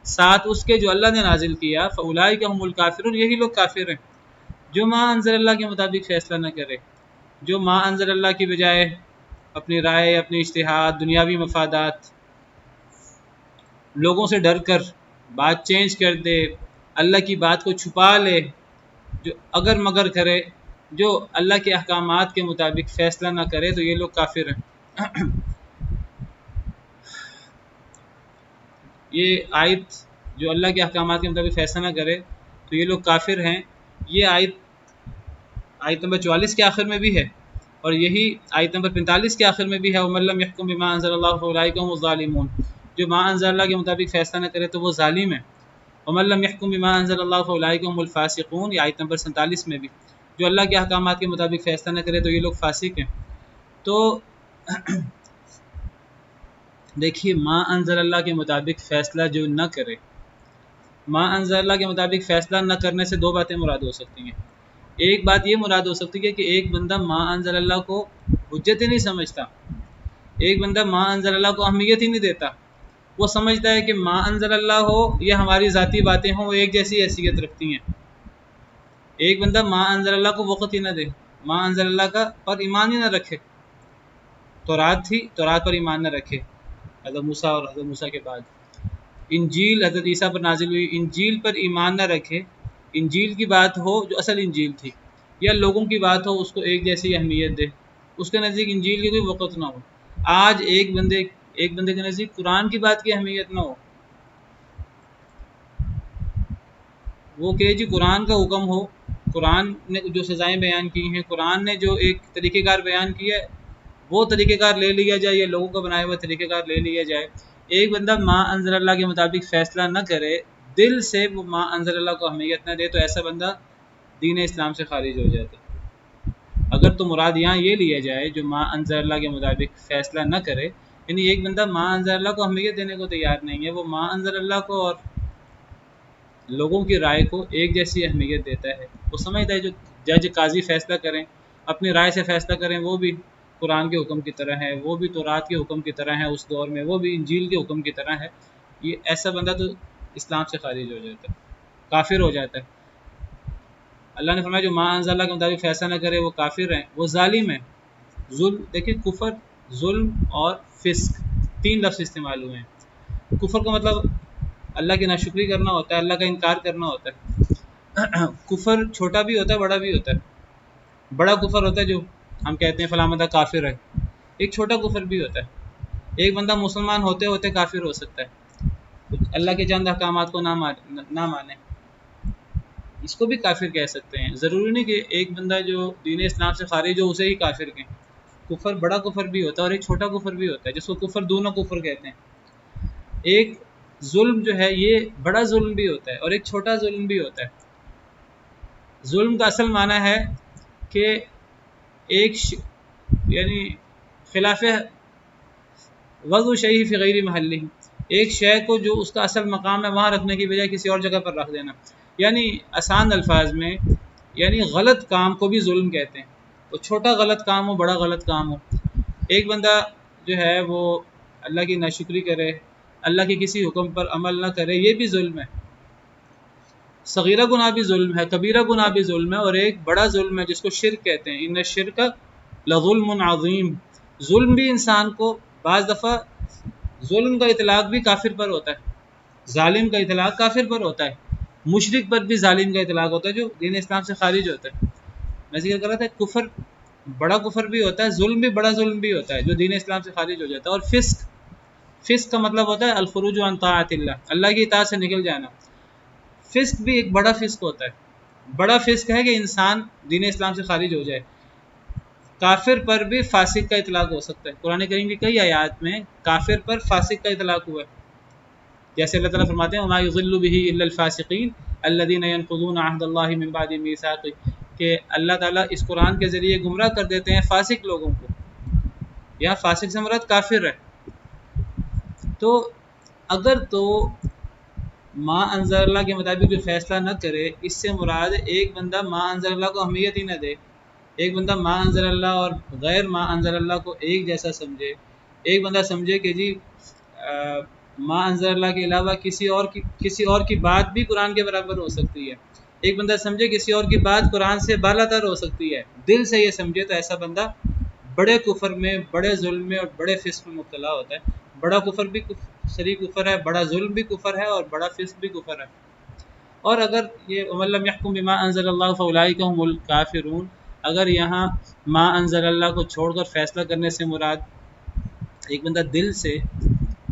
ساتھ اس کے جو اللہ نے نازل کیا، فَأُولَٰئِكَ هُمُ الْكَافِرُونَ، یہی لوگ کافر ہیں۔ جو ما انزل اللہ کے مطابق فیصلہ نہ کرے، جو ما انزل اللہ کی بجائے اپنی رائے، اپنی اجتہاد، دنیاوی مفادات، لوگوں سے ڈر کر بات چینج کر دے، اللہ کی بات کو چھپا لے، جو اگر مگر کرے، جو اللہ کے احکامات کے مطابق فیصلہ نہ کرے، تو یہ لوگ کافر ہیں۔ یہ آیت جو اللہ کے احکامات کے مطابق فیصلہ نہ کرے تو یہ لوگ کافر ہیں، یہ آیت نمبر 44 کے آخر میں بھی ہے، اور یہی آیت نمبر 45 کے آخر میں بھی ہے، وَمَن لَّمْ يَحْكُم بِمَا أَنزَلَ اللَّهُ فَأُولَٰئِكَ هُمُ الظَّالِمُونَ، جو ما انزل اللہ کے مطابق فیصلہ نہ کرے تو وہ ظالم ہے۔ وَمَن لَّمْ يَحْكُم بِمَا أَنزَلَ اللَّهُ فَأُولَٰئِكَ هُمُ الْفَاسِقُونَ، یہ آیت نمبر 47 میں بھی، جو اللہ کے احکامات کے مطابق فیصلہ نہ کرے تو یہ لوگ فاسق ہیں۔ تو دیکھیے، ما انزل اللہ کے مطابق فیصلہ جو نہ کرے، ما انزل اللہ کے مطابق فیصلہ نہ کرنے سے دو باتیں مراد ہو سکتی ہیں۔ ایک بات یہ مراد ہو سکتی ہے کہ ایک بندہ ما انزل اللہ کو حجت ہی نہیں سمجھتا، ایک بندہ ما انزل اللہ کو اہمیت ہی نہیں دیتا، وہ سمجھتا ہے کہ ما انزل اللہ ہو یا ہماری ذاتی باتیں ہوں وہ ایک جیسی حیثیت رکھتی ہیں۔ ایک بندہ ما انزل اللہ کو وقت ہی نہ دے، ما انزل اللہ کا پر ایمان ہی نہ رکھے، تورات تھی تورات پر ایمان نہ رکھے حضرت موسیٰ اور حضرت موسیٰ کے بعد، انجیل حضرت عیسیٰ پر نازل ہوئی انجیل پر ایمان نہ رکھے، انجیل کی بات ہو جو اصل انجیل تھی یا لوگوں کی بات ہو اس کو ایک جیسی اہمیت دے، اس کے نزدیک انجیل کی کوئی وقت نہ ہو۔ آج ایک بندے کے نزدیک قرآن کی بات کی اہمیت نہ ہو، وہ کہ جی قرآن کا حکم ہو، قرآن نے جو سزائیں بیان کی ہیں، قرآن نے جو ایک طریقہ کار بیان کیا ہے وہ طریقہ کار لے لیا جائے یا لوگوں کا بنایا ہوا طریقہ کار لے لیا جائے۔ ایک بندہ ما انزل اللہ کے مطابق فیصلہ نہ کرے، دل سے وہ ما انزل اللہ کو اہمیت نہ دے، تو ایسا بندہ دین اسلام سے خارج ہو جاتا ہے۔ اگر تو مراد یہاں یہ لیا جائے جو ما انزل اللہ کے مطابق فیصلہ نہ کرے، یعنی ایک بندہ ما انزل اللہ کو اہمیت دینے کو تیار نہیں ہے، وہ ما انزل اللہ کو اور لوگوں کی رائے کو ایک جیسی اہمیت دیتا ہے، وہ سمجھتا ہے جو جج قاضی فیصلہ کریں اپنی رائے سے فیصلہ کریں وہ بھی قرآن کے حکم کی طرح ہے، وہ بھی تورات کے حکم کی طرح ہے، اس دور میں وہ بھی انجیل کے حکم کی طرح ہے، یہ ایسا بندہ تو اسلام سے خارج ہو جاتا ہے، کافر ہو جاتا ہے۔ اللہ نے فرمایا جو ما انزل اللہ کے مطابق فیصلہ نہ کرے وہ کافر ہیں، وہ ظالم ہے۔ ظلم دیکھیں، کفر، ظلم اور فسق، تین لفظ استعمال ہوئے ہیں۔ کفر کا مطلب اللہ کی ناشکری کرنا ہوتا ہے، اللہ کا انکار کرنا ہوتا ہے۔ کفر چھوٹا بھی ہوتا ہے بڑا بھی ہوتا ہے۔ بڑا کفر ہوتا ہے جو ہم کہتے ہیں فلاں بندہ کافر ہے، ایک چھوٹا کفر بھی ہوتا ہے، ایک بندہ مسلمان ہوتے ہوتے کافر ہو سکتا ہے، اللہ کے چند احکامات کو نہ مانے، اس کو بھی کافر کہہ سکتے ہیں۔ ضروری نہیں کہ ایک بندہ جو دین اسلام سے خارج ہو اسے ہی کافر کہیں، کفر بڑا کفر بھی ہوتا ہے اور ایک چھوٹا کفر بھی ہوتا ہے جس کو کفر دونوں کفر کہتے ہیں۔ ایک ظلم جو ہے یہ بڑا ظلم بھی ہوتا ہے اور ایک چھوٹا ظلم بھی ہوتا ہے۔ ظلم کا اصل معنی ہے کہ یعنی خلاف وضع شیء فی غیر محلہ، ایک شے کو جو اس کا اصل مقام ہے وہاں رکھنے کی بجائے کسی اور جگہ پر رکھ دینا، یعنی آسان الفاظ میں یعنی غلط کام کو بھی ظلم کہتے ہیں، وہ چھوٹا غلط کام ہو بڑا غلط کام ہو۔ ایک بندہ جو ہے وہ اللہ کی ناشکری کرے، اللہ کے کسی حکم پر عمل نہ کرے، یہ بھی ظلم ہے۔ صغیرہ گناہ بھی ظلم ہے، کبیرہ گناہ بھی ظلم ہے، اور ایک بڑا ظلم ہے جس کو شرک کہتے ہیں۔ ان الشرک لظلم عظیم، ظلم بھی انسان کو بعض دفعہ ظلم کا اطلاق بھی کافر پر ہوتا ہے، ظالم کا اطلاق کافر پر ہوتا ہے، مشرک پر بھی ظالم کا اطلاق ہوتا ہے جو دین اسلام سے خارج ہوتا ہے۔ میں ذکر کر رہا تھا کفر بڑا کفر بھی ہوتا ہے، ظلم بھی بڑا ظلم بھی ہوتا ہے جو دین اسلام سے خارج ہو جاتا ہے۔ اور فسق کا مطلب ہوتا ہے الخروج عن طاعت اللہ، اللہ کی اطاعت سے نکل جانا۔ فسق بھی ایک بڑا فسق ہوتا ہے، بڑا فسق ہے کہ انسان دین اسلام سے خارج ہو جائے۔ کافر پر بھی فاسق کا اطلاق ہو سکتا ہے، قرآن کریم کی کئی آیات میں کافر پر فاسق کا اطلاق ہوا ہے، جیسے اللہ تعالیٰ فرماتے ہیں وَمَا يُضِلُّ بِهِ إِلَّا الْفَاسِقِينَ الَّذِينَ يَنقُضُونَ عَهْدَ اللَّهِ مِن بَعْدِ مِيثَاقِهِ، کہ اللہ تعالیٰ اس قرآن کے ذریعے گمراہ کر دیتے ہیں فاسق لوگوں کو، یا فاسق سے مراد کافر ہے۔ تو اگر تو ما انزل اللہ کے مطابق جو فیصلہ نہ کرے، اس سے مراد ایک بندہ ما انزل اللہ کو اہمیت ہی نہ دے، ایک بندہ ما انزل اللہ اور غیر ما انزل اللہ کو ایک جیسا سمجھے، ایک بندہ سمجھے کہ جی ما انزل اللہ کے علاوہ کسی اور کی بات بھی قرآن کے برابر ہو سکتی ہے، ایک بندہ سمجھے کسی اور کی بات قرآن سے بالا تر ہو سکتی ہے، دل سے یہ سمجھے، تو ایسا بندہ بڑے کفر میں، بڑے ظلم میں اور بڑے فسق میں مبتلا ہوتا ہے۔ بڑا کفر بھی صریح کفر ہے، بڑا ظلم بھی کفر ہے، اور بڑا فسق بھی کفر ہے۔ اور اگر یہ وَمَن لَّمْ يَحْكُم بِمَا أَنزَلَ اللَّهُ فَأُولَٰئِكَ هُمُ الْكَافِرُونَ، اگر یہاں ما انزل اللہ کو چھوڑ کر فیصلہ کرنے سے مراد ایک بندہ دل سے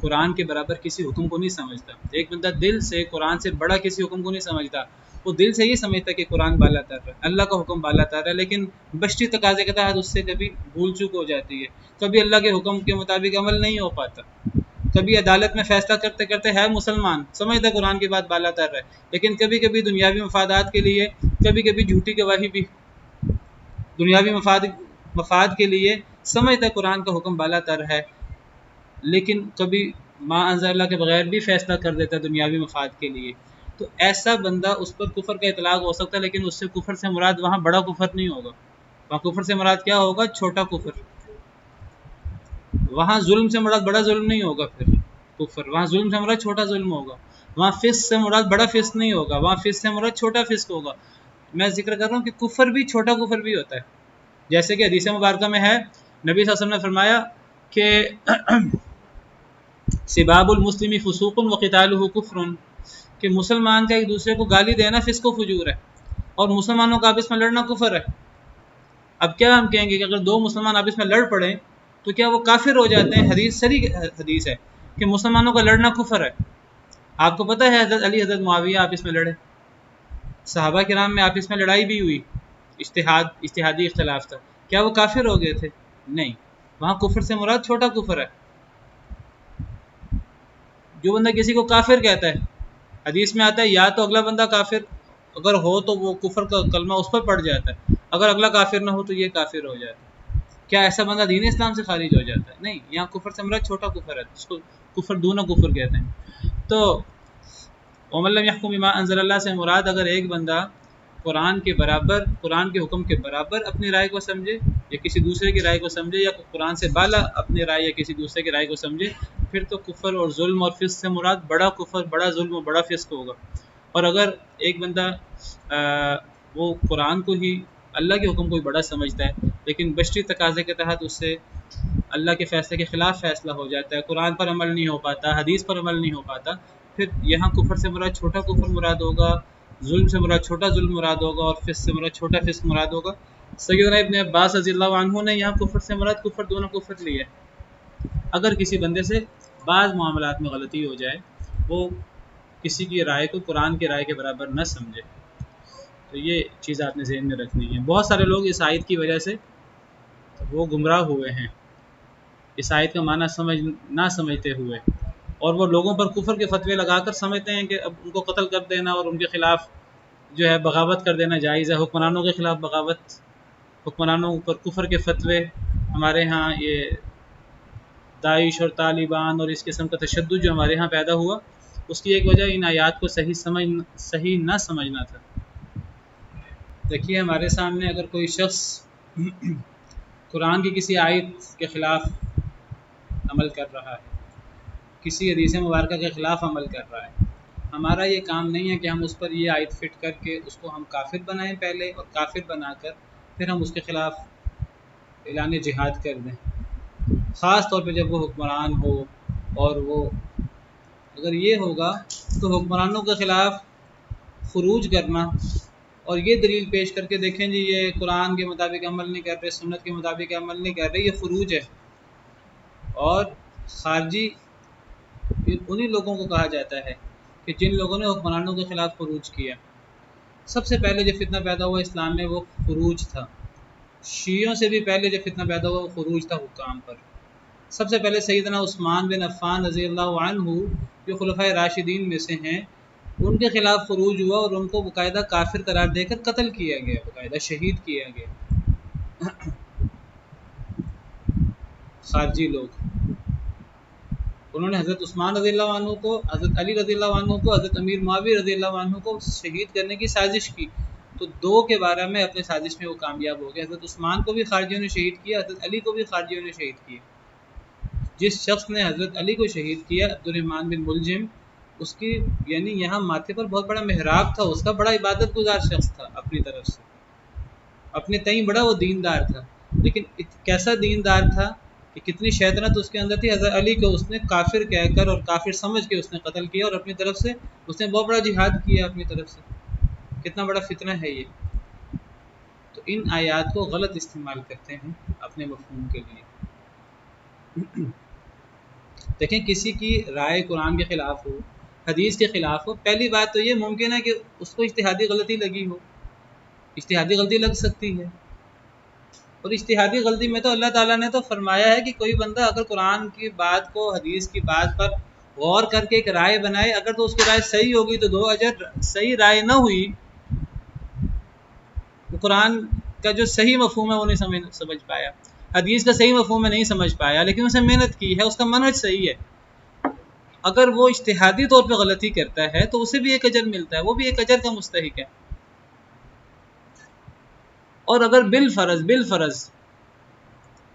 قرآن کے برابر کسی حکم کو نہیں سمجھتا، ایک بندہ دل سے قرآن سے بڑا کسی حکم کو نہیں سمجھتا، وہ دل سے یہ سمجھتا کہ قرآن بالا تر ہے، اللہ کا حکم بالا تر ہے، لیکن بشری تقاضے کے تحت اس سے کبھی بھول چوک ہو جاتی ہے، کبھی اللہ کے حکم کے مطابق عمل نہیں ہو پاتا، کبھی عدالت میں فیصلہ کرتے کرتے ہے مسلمان، سمجھتا قرآن کی بات بالا تر ہے، لیکن کبھی کبھی دنیاوی مفادات کے لیے، کبھی کبھی جھوٹی گواہی بھی دنیاوی مفاد کے لیے سمجھتا قرآن کا حکم بالا تر ہے، لیکن کبھی ما انزل اللہ کے بغیر بھی فیصلہ کر دیتا ہے دنیاوی مفاد کے لیے، تو ایسا بندہ اس پر کفر کا اطلاق ہو سکتا ہے، لیکن اس سے کفر سے مراد وہاں بڑا کفر نہیں ہوگا، وہاں کفر سے مراد کیا ہوگا؟ چھوٹا کفر، وہاں ظلم سے مراد بڑا ظلم نہیں ہوگا، پھر کفر، وہاں ظلم سے مراد چھوٹا ظلم ہوگا، وہاں فسق سے مراد بڑا فسق نہیں ہوگا، وہاں فسق سے مراد چھوٹا فسق ہوگا۔ میں ذکر کر رہا ہوں کہ کفر بھی چھوٹا کفر بھی ہوتا ہے، جیسے کہ حدیث مبارکہ میں ہے نبی صلی اللہ علیہ وسلم نے فرمایا کہ سباب المسلم فسوق وقتالہ کفر، کہ مسلمان کا ایک دوسرے کو گالی دینا فسق و فجور ہے، اور مسلمانوں کا آپس میں لڑنا کفر ہے۔ اب کیا ہم کہیں گے کہ اگر دو مسلمان آپس میں لڑ پڑیں تو کیا وہ کافر ہو جاتے ہیں؟ حدیث صریح حدیث ہے کہ مسلمانوں کا لڑنا کفر ہے۔ آپ کو پتہ ہے حضرت علی حضرت معاویہ آپس میں لڑے، صحابہ کرام میں آپس میں لڑائی بھی ہوئی، اجتہادی اختلاف تھا، کیا وہ کافر ہو گئے تھے؟ نہیں، وہاں کفر سے مراد چھوٹا کفر ہے۔ جو بندہ کسی کو کافر کہتا ہے، حدیث میں آتا ہے یا تو اگلا بندہ کافر اگر ہو تو وہ کفر کا کلمہ اس پر پڑ جاتا ہے، اگر اگلا کافر نہ ہو تو یہ کافر ہو جاتا ہے۔ کیا ایسا بندہ دین اسلام سے خارج ہو جاتا ہے؟ نہیں، یہاں کفر سے مراد چھوٹا کفر ہے، جس کو کفر دونوں کفر کہتے ہیں۔ تو وَمَن لَّمْ يَحْكُم بِمَا أَنزَلَ اللَّهُ سے مراد اگر ایک بندہ قرآن کے برابر، قرآن کے حکم کے برابر اپنی رائے کو سمجھے یا کسی دوسرے کی رائے کو سمجھے، یا قرآن سے بالا اپنی رائے یا کسی دوسرے کی رائے کو سمجھے، پھر تو کفر اور ظلم اور فسق سے مراد بڑا کفر، بڑا ظلم اور بڑا فسق ہوگا۔ اور اگر ایک بندہ وہ قرآن کو ہی، اللہ کے حکم کو ہی بڑا سمجھتا ہے، لیکن بشری تقاضے کے تحت اس سے اللہ کے فیصلے کے خلاف فیصلہ ہو جاتا ہے، قرآن پر عمل نہیں ہو پاتا، حدیث پر عمل نہیں ہو پاتا، پھر یہاں کفر سے مراد چھوٹا کفر مراد ہوگا، ظلم سے مراد چھوٹا ظلم مراد ہوگا، اور فسق سے مراد چھوٹا فسق مراد ہوگا۔ سیدنا ابن عباس رضی اللہ عنہ نے یہاں کفر سے مراد کفر دونوں کفر لیے۔ اگر کسی بندے سے بعض معاملات میں غلطی ہو جائے، وہ کسی کی رائے کو قرآن کی رائے کے برابر نہ سمجھے، تو یہ چیز آپ نے ذہن میں رکھنی ہے۔ بہت سارے لوگ اس آیت کی وجہ سے وہ گمراہ ہوئے ہیں، اس آیت کا معنی نہ سمجھتے ہوئے، اور وہ لوگوں پر کفر کے فتوے لگا کر سمجھتے ہیں کہ اب ان کو قتل کر دینا اور ان کے خلاف جو ہے بغاوت کر دینا جائز ہے، حکمرانوں کے خلاف بغاوت، حکمرانوں پر کفر کے فتوے۔ ہمارے ہاں یہ داعش اور طالبان اور اس قسم کا تشدد جو ہمارے ہاں پیدا ہوا، اس کی ایک وجہ ان آیات کو صحیح نہ سمجھنا تھا۔ دیکھیے ہمارے سامنے اگر کوئی شخص قرآن کی کسی آیت کے خلاف عمل کر رہا ہے، کسی حدیث مبارکہ کے خلاف عمل کر رہا ہے، ہمارا یہ کام نہیں ہے کہ ہم اس پر یہ آیت فٹ کر کے اس کو ہم کافر بنائیں پہلے، اور کافر بنا کر پھر ہم اس کے خلاف اعلان جہاد کر دیں، خاص طور پہ جب وہ حکمران ہو۔ اور وہ اگر یہ ہوگا تو حکمرانوں کے خلاف خروج کرنا اور یہ دلیل پیش کر کے دیکھیں جی یہ قرآن کے مطابق عمل نہیں کر رہے، سنت کے مطابق عمل نہیں کر رہے، یہ خروج ہے۔ اور خارجی انہی لوگوں کو کہا جاتا ہے کہ جن لوگوں نے حکمرانوں کے خلاف خروج کیا۔ سب سے پہلے جو فتنہ پیدا ہوا اسلام میں وہ خروج تھا، شیعوں سے بھی پہلے جو فتنہ پیدا ہوا وہ خروج تھا حکام پر۔ سب سے پہلے سیدنا عثمان بن عفان رضی اللہ عنہ جو خلفائے راشدین میں سے ہیں، ان کے خلاف خروج ہوا اور ان کو باقاعدہ کافر قرار دے کر قتل کیا گیا، باقاعدہ شہید کیا گیا۔ خارجی لوگ انہوں نے حضرت عثمان رضی اللہ عنہ کو، حضرت علی رضی اللہ عنہ کو، حضرت امیر معاویہ رضی اللہ عنہ کو شہید کرنے کی سازش کی، تو دو کے بارے میں اپنے سازش میں وہ کامیاب ہو گئے۔ حضرت عثمان کو بھی خارجیوں نے شہید کیا، حضرت علی کو بھی خارجیوں نے شہید کیا۔ جس شخص نے حضرت علی کو شہید کیا، عبد الرحمن بن ملجم، اس کی یعنی یہاں ماتھے پر بہت بڑا محراب تھا، اس کا بڑا عبادت گزار شخص تھا، اپنی طرف سے اپنے تئیں بڑا وہ دیندار تھا، لیکن کیسا دیندار تھا کہ کتنی شیطنت اس کے اندر تھی، حضرت علی کو اس نے کافر کہہ کر اور کافر سمجھ کے اس نے قتل کیا، اور اپنی طرف سے اس نے بہت بڑا جہاد کیا اپنی طرف سے۔ کتنا بڑا فتنہ ہے یہ۔ تو ان آیات کو غلط استعمال کرتے ہیں اپنے مفہوم کے لیے۔ دیکھیں کسی کی رائے قرآن کے خلاف ہو، حدیث کے خلاف ہو، پہلی بات تو یہ ممکن ہے کہ اس کو اجتہادی غلطی لگی ہو، اجتہادی غلطی لگ سکتی ہے، اور اجتہادی غلطی میں تو اللہ تعالیٰ نے تو فرمایا ہے کہ کوئی بندہ اگر قرآن کی بات کو، حدیث کی بات پر غور کر کے ایک رائے بنائے، اگر تو اس کی رائے صحیح ہوگی تو 2 اجر، صحیح رائے نہ ہوئی وہ قرآن کا جو صحیح مفہوم ہے وہ نہیں سمجھ پایا، حدیث کا صحیح مفہوم ہے نہیں سمجھ پایا، لیکن اسے محنت کی ہے، اس کا منہج صحیح ہے۔ اگر وہ اجتہادی طور پہ غلطی کرتا ہے تو اسے بھی ایک اجر ملتا ہے، وہ بھی ایک اجر کا مستحق ہے۔ اور اگر بالفرض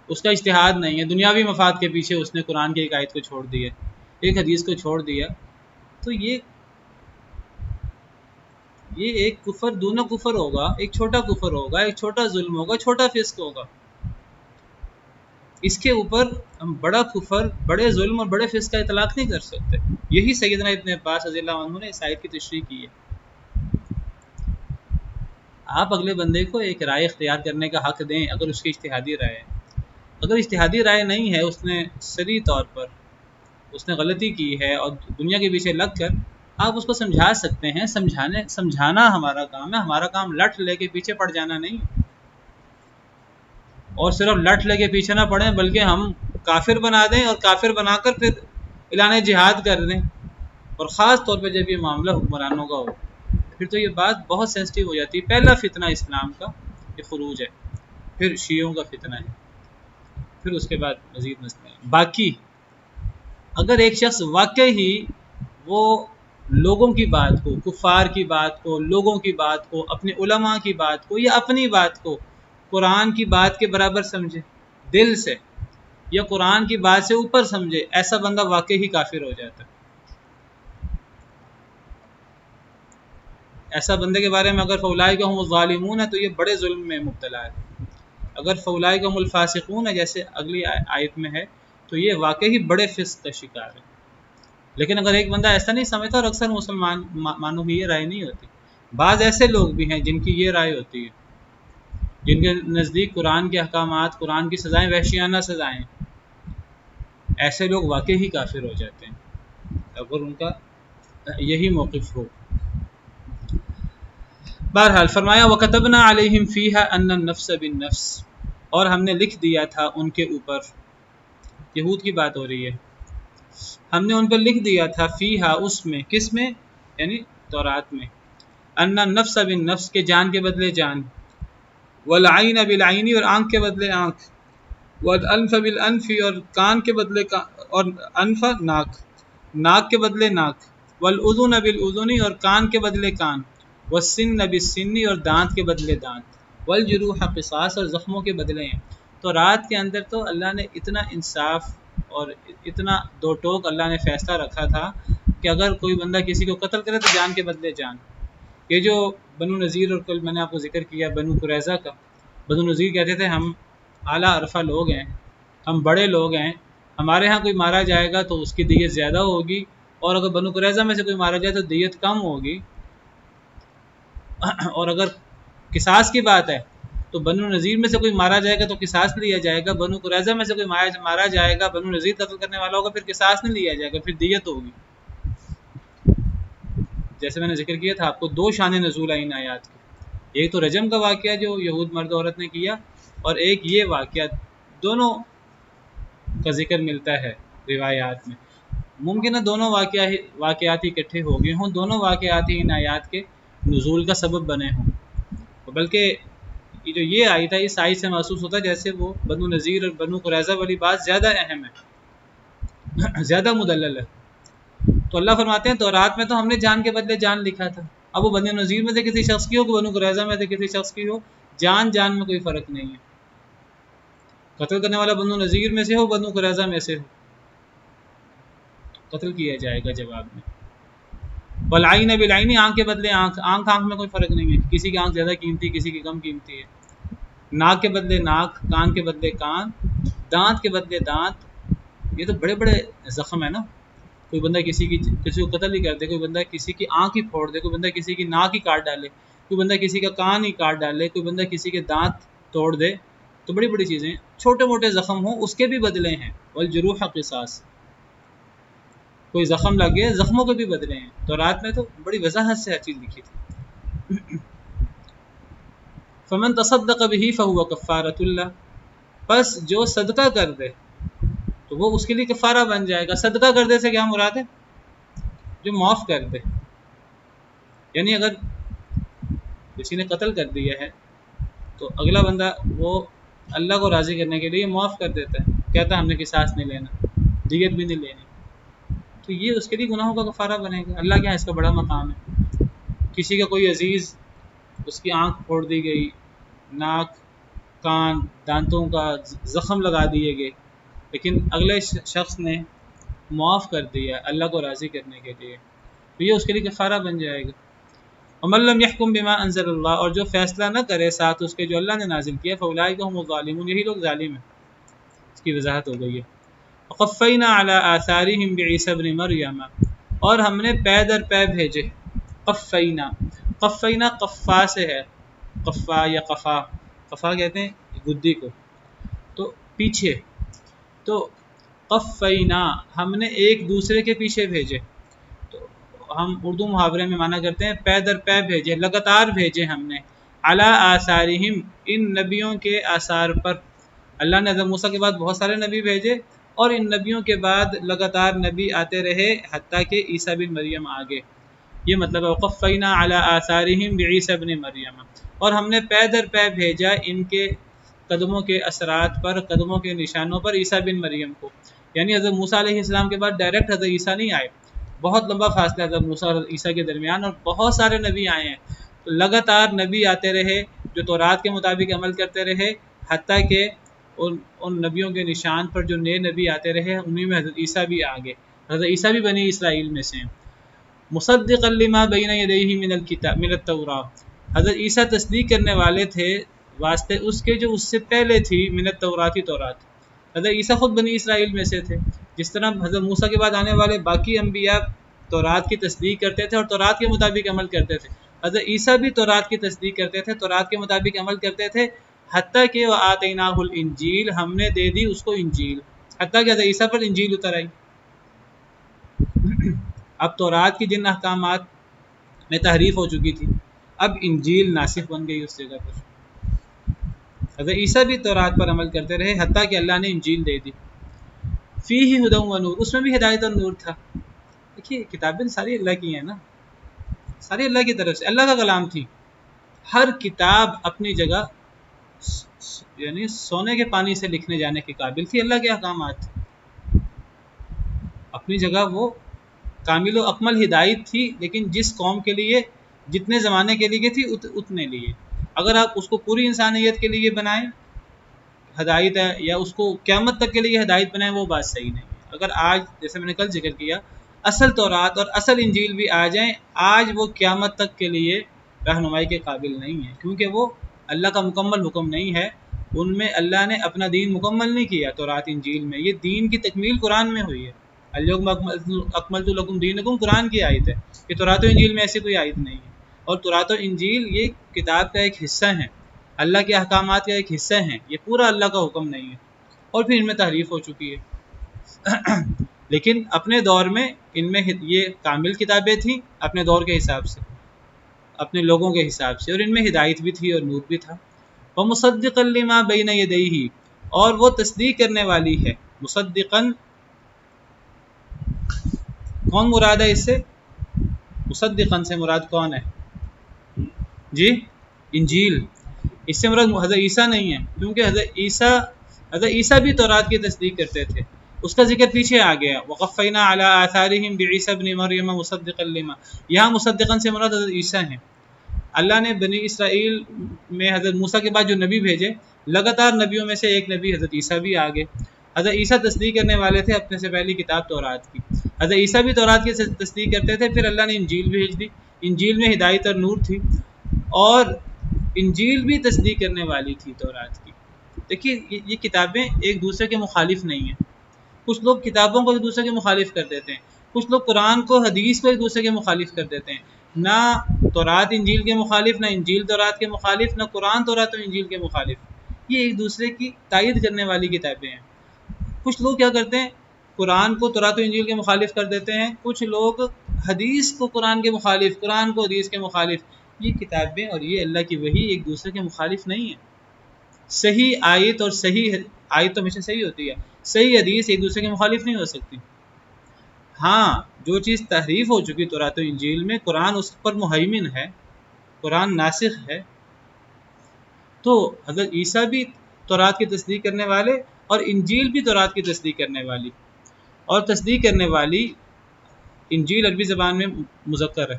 اس کا اجتہاد نہیں ہے، دنیاوی مفاد کے پیچھے اس نے قرآن کی ایک آیت کو چھوڑ دی ہے، ایک حدیث کو چھوڑ دیا، تو یہ ایک کفر دونا کفر ہوگا، ایک چھوٹا کفر ہوگا، ایک چھوٹا ظلم ہوگا، چھوٹا فسق ہوگا۔ اس کے اوپر ہم بڑا کفر، بڑے ظلم اور بڑے فسق کا اطلاق نہیں کر سکتے۔ یہی سیدنا ابن عباس رضی اللہ عنہ نے اس آیت کی تشریح کی ہے۔ آپ اگلے بندے کو ایک رائے اختیار کرنے کا حق دیں اگر اس کی اجتہادی رائے ہے۔ اگر اجتہادی رائے نہیں ہے، اس نے صریح طور پر اس نے غلطی کی ہے اور دنیا کے پیچھے لگ کر آپ اس کو سمجھا سکتے ہیں، سمجھانا ہمارا کام ہے۔ ہمارا کام لٹ لے کے پیچھے پڑ جانا نہیں، اور صرف لٹ لے کے پیچھے نہ پڑیں بلکہ ہم کافر بنا دیں اور کافر بنا کر پھر اعلان جہاد کر دیں، اور خاص طور پہ جب یہ معاملہ حکمرانوں کا ہو پھر تو یہ بات بہت سینسٹیو ہو جاتی ہے۔ پہلا فتنہ اسلام کا یہ خروج ہے، پھر شیعوں کا فتنہ ہے، پھر اس کے بعد مزید مسئلے ہیں۔ باقی اگر ایک شخص واقعی ہی وہ لوگوں کی بات کو، کفار کی بات کو، لوگوں کی بات کو، اپنے علماء کی بات کو یا اپنی بات کو قرآن کی بات کے برابر سمجھے دل سے، یا قرآن کی بات سے اوپر سمجھے، ایسا بندہ واقعی ہی کافر ہو جاتا ہے۔ ایسا بندے کے بارے میں اگر فاولئک هم الظالمون ہے تو یہ بڑے ظلم میں مبتلا ہے۔ اگر فاولئک هم الفاسقون ہے جیسے اگلی آیت میں ہے تو یہ واقعی بڑے فسق کا شکار ہے۔ لیکن اگر ایک بندہ ایسا نہیں سمجھتا، اور اکثر مسلمانوں کی یہ رائے نہیں ہوتی، بعض ایسے لوگ بھی ہیں جن کی یہ رائے ہوتی ہے، جن کے نزدیک قرآن کے احکامات، قرآن کی سزائیں وحشیانہ سزائیں، ایسے لوگ واقعی ہی کافر ہو جاتے ہیں اگر ان کا یہی موقف ہو۔ بہرحال فرمایا وَكَتَبْنَا عَلَيْهِمْ فِيهَا أَنَّ النَّفْسَ بِالنَّفْسِ، اور ہم نے لکھ دیا تھا ان کے اوپر، یہود کی بات ہو رہی ہے، ہم نے ان پر لکھ دیا تھا فیہا اس میں، کس میں؟ یعنی تورات میں، ان النفس بالنفس کے جان کے بدلے جان، والعین بالعین اور آنکھ کے بدلے آنکھ، والانف بالانف اور کان کے بدلے اور انف ناک کے بدلے ناک، والاذن بالاذن اور کان کے بدلے کان، والسن بالسن اور دانت کے بدلے دانت، والجروح قصاص اور زخموں کے بدلے ہیں۔ تو رات کے اندر تو اللہ نے اتنا انصاف اور اتنا دو ٹوک اللہ نے فیصلہ رکھا تھا کہ اگر کوئی بندہ کسی کو قتل کرے تو جان کے بدلے جان۔ یہ جو بنو نذیر، اور کل میں نے آپ کو ذکر کیا بنو قریظہ کا، بنو نذیر کہتے تھے ہم اعلیٰ عرفہ لوگ ہیں، ہم بڑے لوگ ہیں، ہمارے ہاں کوئی مارا جائے گا تو اس کی دیت زیادہ ہوگی، اور اگر بنو قریظہ میں سے کوئی مارا جائے تو دیت کم ہوگی۔ اور اگر قصاص کی بات ہے تو بنو نذیر میں سے کوئی مارا جائے گا تو قصاص لیا جائے گا، بنو قریظہ میں سے کوئی مارا جائے گا، بنو نذیر قتل کرنے والا ہوگا، پھر قصاص نہیں لیا جائے گا، پھر دیت ہوگی۔ جیسے میں نے ذکر کیا تھا آپ کو، دو شان نزول آئی ان آیات کی، ایک تو رجم کا واقعہ جو یہود مرد عورت نے کیا، اور ایک یہ واقعہ، دونوں کا ذکر ملتا ہے روایات میں۔ ممکن ہے دونوں واقعات اکٹھے ہو گئے ہوں، دونوں واقعات ہی ان آیات کے نزول کا سبب بنے ہوں، بلکہ جو یہ آئی تھا اس آیت سے محسوس ہوتا ہے جیسے وہ بنو نذیر اور بنو قریظہ والی بات زیادہ اہم ہے، زیادہ مدلل ہے۔ تو اللہ فرماتے ہیں تورات میں تو ہم نے جان کے بدلے جان لکھا تھا، اب وہ بنو نذیر میں سے کسی شخص کی ہو کہ بنو قریظہ میں سے کسی شخص کی ہو، جان میں کوئی فرق نہیں ہے، قتل کرنے والا بنو نذیر میں سے ہو، بنو قریظہ میں سے ہو، قتل کیا جائے گا جواب میں۔ والعین بالعین، آنکھ کے بدلے آنکھ میں کوئی فرق نہیں ہے، کسی کی آنکھ زیادہ قیمتی، کسی کی کم قیمتی ہے۔ ناک کے بدلے ناک، کان کے بدلے کان، دانت کے بدلے دانت، یہ تو بڑے بڑے زخم ہے نا۔ کوئی بندہ کسی کو قتل ہی کر دے، کوئی بندہ کسی کی آنکھ ہی پھوڑ دے، کوئی بندہ کسی کی ناک ہی کاٹ ڈالے، کوئی بندہ کسی کا کان ہی کاٹ ڈالے، کوئی بندہ کسی کے دانت توڑ دے، تو بڑی بڑی چیزیں، چھوٹے موٹے زخم ہوں اس کے بھی بدلے ہیں۔ والجروح قصاص، کوئی زخم لگ گیا، زخموں کے بھی بدلے ہیں۔ تو رات میں تو بڑی وضاحت سے ہر چیز لکھی تھی۔ فمن تصدق به فهو کفارۃ اللہ، پس جو صدقہ کر دے تو وہ اس کے لیے کفارہ بن جائے گا۔ صدقہ کر دے سے کیا مراد ہے؟ جو معاف کر دے، یعنی اگر کسی نے قتل کر دیا ہے تو اگلا بندہ وہ اللہ کو راضی کرنے کے لیے معاف کر دیتا ہے، کہتا ہے ہم نے قصاص نہیں لینا، دیت بھی نہیں لینی، تو یہ اس کے لیے گناہوں کا کفارہ بنے گا۔ اللہ کے یہاں اس کا بڑا مقام ہے۔ کسی کا کوئی عزیز، اس کی آنکھ پھوڑ دی گئی، ناک، کان، دانتوں کا زخم لگا دیے گئے، لیکن اگلے شخص نے معاف کر دیا اللہ کو راضی کرنے کے لیے، تو یہ اس کے لیے کفارہ بن جائے گا۔ وَمَن لَّمْ يَحْكُم بِمَا أَنزَلَ اللَّهُ، اور جو فیصلہ نہ کرے ساتھ اس کے جو اللہ نے نازل کیا، فَأُولَٰئِکَ هُمُ الظَّالِمُونَ، یہی لوگ ظالم ہیں۔ اس کی وضاحت ہو گئی ہے۔ وَقَفَّيْنَا عَلَىٰ آثَارِهِم بِعِيسَىٰ ابْنِ مَرْيَمَ، اور ہم نے پے در پے بھیجے۔ قفینا، قفینا قفا سے ہے، قفا یا قفا، قفا کہتے ہیں گدی کو، تو پیچھے، تو قفینا ہم نے ایک دوسرے کے پیچھے بھیجے، تو ہم اردو محاورے میں مانا کرتے ہیں پے در پے بھیجے، لگاتار بھیجے ہم نے، علی آثارہم، ان نبیوں کے آثار پر۔ اللہ نے حضرت موسیٰ کے بعد بہت سارے نبی بھیجے، اور ان نبیوں کے بعد لگاتار نبی آتے رہے حتیٰ کہ عیسیٰ بن مریم آگے۔ یہ مطلب ہے وقفینا علی آثارہم بعیسیٰ ابن مریم، اور ہم نے پے در پے بھیجا ان کے قدموں کے اثرات پر، قدموں کے نشانوں پر عیسیٰ بن مریم کو۔ یعنی حضرت موسیٰ علیہ السلام کے بعد ڈائریکٹ حضرت عیسیٰ نہیں آئے، بہت لمبا فاصلہ حضرت موسیٰ اور عیسیٰ کے درمیان، اور بہت سارے نبی آئے ہیں، تو لگاتار نبی آتے رہے جو تورات کے مطابق عمل کرتے رہے، حتیٰ کہ ان نبیوں کے نشان پر جو نئے نبی آتے رہے، انہیں میں حضرت عیسیٰ بھی آگے، حضرت عیسیٰ بھی بنی اسرائیل میں سے ہیں۔ مصدقا لما بین یدیہ من الکتاب من التوراۃ، حضرت عیسیٰ تصدیق کرنے والے تھے واسطے اس کے جو اس سے پہلے تھی من التوراۃ، تورات۔ حضرت عیسیٰ خود بنی اسرائیل میں سے تھے، جس طرح حضرت موسیٰ کے بعد آنے والے باقی انبیاء تورات کی تصدیق کرتے تھے اور تورات کے مطابق عمل کرتے تھے، حضرت عیسیٰ بھی تورات کی تصدیق کرتے تھے، تورات کے مطابق عمل کرتے تھے، حتیٰ کہ وآتیناہ الانجیل، ہم نے دے دی اس کو انجیل، حتیٰ کہ حضرت عیسیٰ پر انجیل اتر آئی۔ اب تورات کی جن احکامات میں تحریف ہو چکی تھی، اب انجیل ناسخ بن گئی اس جگہ پر۔ حضرت عیسیٰ بھی تورات پر عمل کرتے رہے حتیٰ کہ اللہ نے انجیل دے دی۔ فیہ ھدی و نور، اس میں بھی ہدایت اور نور تھا۔ دیکھیے کتابیں ساری اللہ کی ہیں نا، ساری اللہ کی طرف سے، اللہ کا کلام تھی۔ ہر کتاب اپنی جگہ یعنی سونے کے پانی سے لکھنے جانے کے قابل تھی، اللہ کے احکامات اپنی جگہ وہ کامل و اکمل ہدایت تھی، لیکن جس قوم کے لیے جتنے زمانے کے لیے تھی اتنے لیے۔ اگر آپ اس کو پوری انسانیت کے لیے بنائیں ہدایت ہے، یا اس کو قیامت تک کے لیے ہدایت بنائیں، وہ بات صحیح نہیں ہے۔ اگر آج جیسے میں نے کل ذکر کیا اصل تورات اور اصل انجیل بھی آ جائیں، آج وہ قیامت تک کے لیے رہنمائی کے قابل نہیں ہے، کیونکہ وہ اللہ کا مکمل حکم نہیں ہے، ان میں اللہ نے اپنا دین مکمل نہیں کیا۔ تورات انجیل میں یہ دین کی تکمیل قرآن میں ہوئی ہے، الیوم اکملت لکم دینکم قرآن کی آیت ہے، کہ تورات و انجیل میں ایسی کوئی آیت نہیں ہے۔ اور تورات و انجیل یہ کتاب کا ایک حصہ ہیں، اللہ کے احکامات کا ایک حصہ ہیں، یہ پورا اللہ کا حکم نہیں ہے، اور پھر ان میں تحریف ہو چکی ہے۔ لیکن اپنے دور میں ان میں یہ کامل کتابیں تھیں، اپنے دور کے حساب سے، اپنے لوگوں کے حساب سے، اور ان میں ہدایت بھی تھی اور نور بھی تھا۔ وَمُصَدِّقًا لِمَا بَيْنَ يَدَيْهِ، اور وہ تصدیق کرنے والی ہے۔ مصدقاً کون مراد ہے اس سے؟ مصدقاً سے مراد کون ہے جی؟ انجیل۔ اس سے مراد حضرت عیسیٰ نہیں ہے، کیونکہ حضرت عیسیٰ بھی تورات کی تصدیق کرتے تھے، اس کا ذکر پیچھے آ گیا، وقفینا علی آثارہم بعیسیٰ ابن مریم مصدقا لما، یہاں مصدقاً سے مراد حضرت عیسیٰ ہیں۔ اللہ نے بنی اسرائیل میں حضرت موسیٰ کے بعد جو نبی بھیجے، لگاتار نبیوں میں سے ایک نبی حضرت عیسیٰ بھی آگے۔ حضرت عیسیٰ تصدیق کرنے والے تھے اپنے سے پہلی کتاب تورات کی، حضرت عیسیٰ بھی تورات کی تصدیق کرتے تھے، پھر اللہ نے انجیل بھیج دی، انجیل میں ہدایت اور نور تھی، اور انجیل بھی تصدیق کرنے والی تھی تورات کی۔ دیکھیے یہ کتابیں ایک دوسرے کے مخالف نہیں ہیں، کچھ لوگ کتابوں کو ایک دوسرے کے مخالف کر دیتے ہیں، کچھ لوگ قرآن کو حدیث کو ایک دوسرے کے مخالف کر دیتے ہیں، نہ تورات انجیل کے مخالف، نہ انجیل تورات کے مخالف، نہ قرآن تورات و انجیل کے مخالف، یہ ایک دوسرے کی تائید کرنے والی کتابیں ہیں۔ کچھ لوگ کیا کرتے ہیں، قرآن کو تورات و انجیل کے مخالف کر دیتے ہیں، کچھ لوگ حدیث کو قرآن کے مخالف، قرآن کو حدیث کے مخالف۔ یہ کتابیں اور یہ اللہ کی وحی ایک دوسرے کے مخالف نہیں ہیں۔ صحیح آیت اور صحیح آیت تو ہمیشہ صحیح ہوتی ہے، صحیح حدیث ایک دوسرے کے مخالف نہیں ہو سکتی۔ ہاں جو چیز تحریف ہو چکی تورات و انجیل میں، قرآن اس پر مہیمن ہے، قرآن ناسخ ہے، تو حضرت عیسیٰ بھی تورات کی تصدیق کرنے والے، اور انجیل بھی تورات کی تصدیق کرنے والی، اور تصدیق کرنے والی انجیل عربی زبان میں مذکر ہے،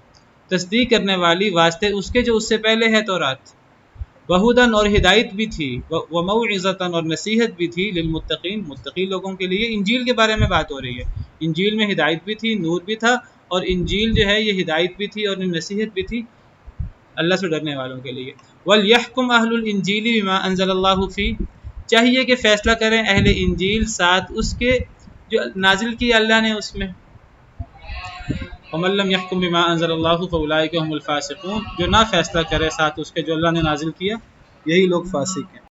تصدیق کرنے والی واسطے اس کے جو اس سے پہلے ہے تورات، وہدن اور ہدایت بھی تھی، وموعظۃ اور نصیحت بھی تھی، للمتقین متقی لوگوں کے لیے۔ انجیل کے بارے میں بات ہو رہی ہے، انجیل میں ہدایت بھی تھی، نور بھی تھا، اور انجیل جو ہے یہ ہدایت بھی تھی اور نصیحت بھی تھی اللہ سے ڈرنے والوں کے لیے۔ وَلْيَحْكُمْ أَهْلُ الْإِنْجِيلِ بِمَا أَنزَلَ اللَّهُ فِيهِ، چاہیے کہ فیصلہ کریں اہل انجیل ساتھ اس کے جو نازل کیا اللہ نے اس میں۔ وَمَن لَّمْ يَحْكُم بِمَا أَنزَلَ اللَّهُ فَأُولَٰئِكَ هُمُ الْفَاسِقُونَ، جو نہ فیصلہ کرے ساتھ اس کے جو اللہ نے نازل کیا، یہی لوگ فاسق ہیں۔